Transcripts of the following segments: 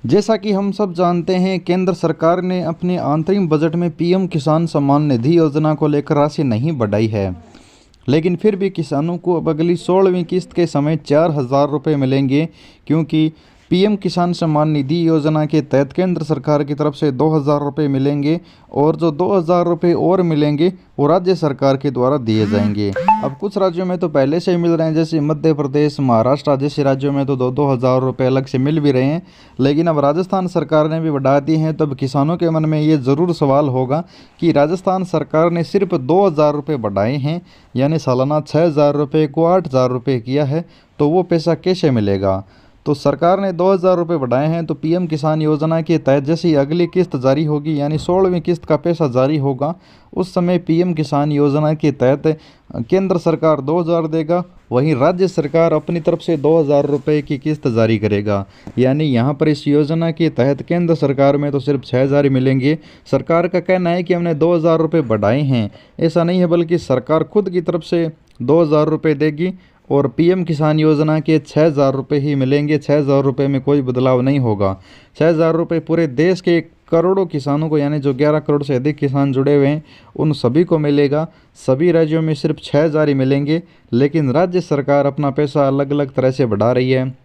जैसा कि हम सब जानते हैं, केंद्र सरकार ने अपने अंतरिम बजट में पीएम किसान सम्मान निधि योजना को लेकर राशि नहीं बढ़ाई है। लेकिन फिर भी किसानों को अब अगली 16वीं किस्त के समय 4,000 रुपये मिलेंगे, क्योंकि पीएम किसान सम्मान निधि योजना के तहत केंद्र सरकार की तरफ से 2,000 रुपये मिलेंगे और जो 2,000 रुपये और मिलेंगे वो राज्य सरकार के द्वारा दिए जाएंगे। अब कुछ राज्यों में तो पहले से ही मिल रहे हैं, जैसे मध्य प्रदेश, महाराष्ट्र जैसे राज्यों में तो 2,000 रुपये अलग से मिल भी रहे हैं। लेकिन अब राजस्थान सरकार ने भी बढ़ा दी हैं, तब किसानों के मन में ये ज़रूर सवाल होगा कि राजस्थान सरकार ने सिर्फ 2,000 रुपये बढ़ाए हैं, यानी सालाना 6,000 रुपये को 8,000 रुपये किया है, तो वो पैसा कैसे मिलेगा। तो सरकार ने 2,000 रुपये बढ़ाए हैं, तो पीएम किसान योजना के तहत जैसे ही अगली किस्त जारी होगी, यानी 16वीं किस्त का पैसा जारी होगा, उस समय पीएम किसान योजना के तहत केंद्र सरकार 2,000 देगा, वहीं राज्य सरकार अपनी तरफ से 2,000 रुपये की किस्त जारी करेगा। यानी यहाँ पर इस योजना के तहत केंद्र सरकार में तो सिर्फ 6,000 मिलेंगे। सरकार का कहना है कि हमने 2,000 रुपये बढ़ाए हैं, ऐसा नहीं है, बल्कि सरकार खुद की तरफ से 2,000 रुपये देगी और पीएम किसान योजना के 6,000 रुपये ही मिलेंगे। 6,000 रुपये में कोई बदलाव नहीं होगा। 6,000 रुपये पूरे देश के करोड़ों किसानों को, यानी जो 11 करोड़ से अधिक किसान जुड़े हुए हैं, उन सभी को मिलेगा। सभी राज्यों में सिर्फ 6,000 ही मिलेंगे, लेकिन राज्य सरकार अपना पैसा अलग अलग तरह से बढ़ा रही है।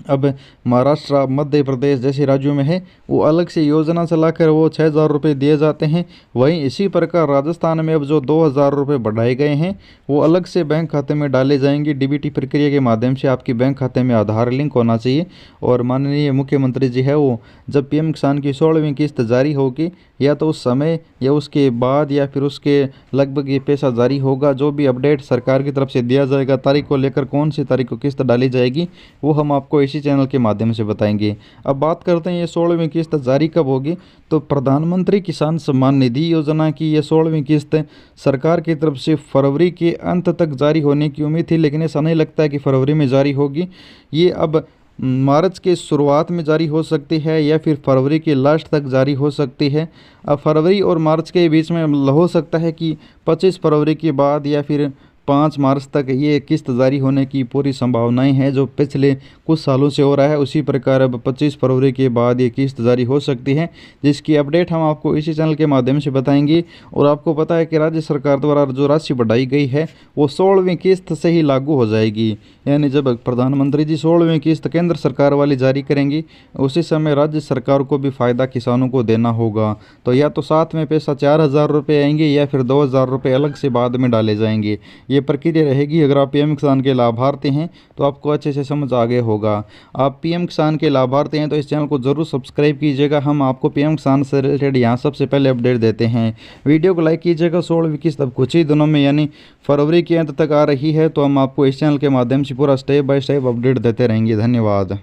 अब महाराष्ट्र, मध्य प्रदेश जैसे राज्यों में है, वो अलग से योजना चलाकर वो 6,000 रुपये दिए जाते हैं। वहीं इसी प्रकार राजस्थान में अब जो 2,000 रुपये बढ़ाए गए हैं, वो अलग से बैंक खाते में डाले जाएंगे। डीबीटी प्रक्रिया के माध्यम से आपके बैंक खाते में आधार लिंक होना चाहिए। और माननीय मुख्यमंत्री जी है, वो जब पीएम किसान की 16वीं किस्त जारी होगी, या तो उस समय या उसके बाद या फिर उसके लगभग ये पैसा जारी होगा, जो भी अपडेट सरकार की तरफ से दिया जाएगा, तारीख को लेकर कौन सी तारीख को किस्त डाली जाएगी, वो हम आपको इसी चैनल के माध्यम से बताएंगे। अब बात करते हैं ये 16वीं किस्त जारी कब होगी। तो प्रधानमंत्री किसान सम्मान निधि योजना की ये 16वीं किस्त सरकार की तरफ से फरवरी के अंत तक जारी होने की उम्मीद थी, लेकिन ऐसा नहीं लगता है कि फरवरी में जारी होगी। ये अब मार्च के शुरुआत में जारी हो सकती है या फिर फरवरी के लास्ट तक जारी हो सकती है। अब फरवरी और मार्च के बीच में हो सकता है कि 25 फरवरी के बाद या फिर 5 मार्च तक ये किस्त जारी होने की पूरी संभावनाएं हैं, जो पिछले कुछ सालों से हो रहा है। उसी प्रकार अब 25 फरवरी के बाद ये किस्त जारी हो सकती है, जिसकी अपडेट हम आपको इसी चैनल के माध्यम से बताएंगे। और आपको पता है कि राज्य सरकार द्वारा जो राशि बढ़ाई गई है, वो 16वीं किस्त से ही लागू हो जाएगी। यानी जब प्रधानमंत्री जी 16वीं किस्त केंद्र सरकार वाली जारी करेंगी, उसी समय राज्य सरकार को भी फ़ायदा किसानों को देना होगा। तो या तो साथ में पैसा 4,000 रुपये आएंगे या फिर 2,000 रुपये अलग से बाद में डाले जाएंगे। ये प्रक्रिया रहेगी। अगर आप पीएम किसान के लाभार्थी हैं तो आपको अच्छे से समझ आ गया होगा। आप पीएम किसान के लाभार्थी हैं तो इस चैनल को ज़रूर सब्सक्राइब कीजिएगा। हम आपको पीएम किसान से रिलेटेड यहाँ सबसे पहले अपडेट देते हैं। वीडियो को लाइक कीजिएगा। 16वीं किस्त अब कुछ ही दिनों में यानी फरवरी के अंत तक आ रही है, तो हम आपको इस चैनल के माध्यम से पूरा स्टेप बाय स्टेप अपडेट देते रहेंगे। धन्यवाद।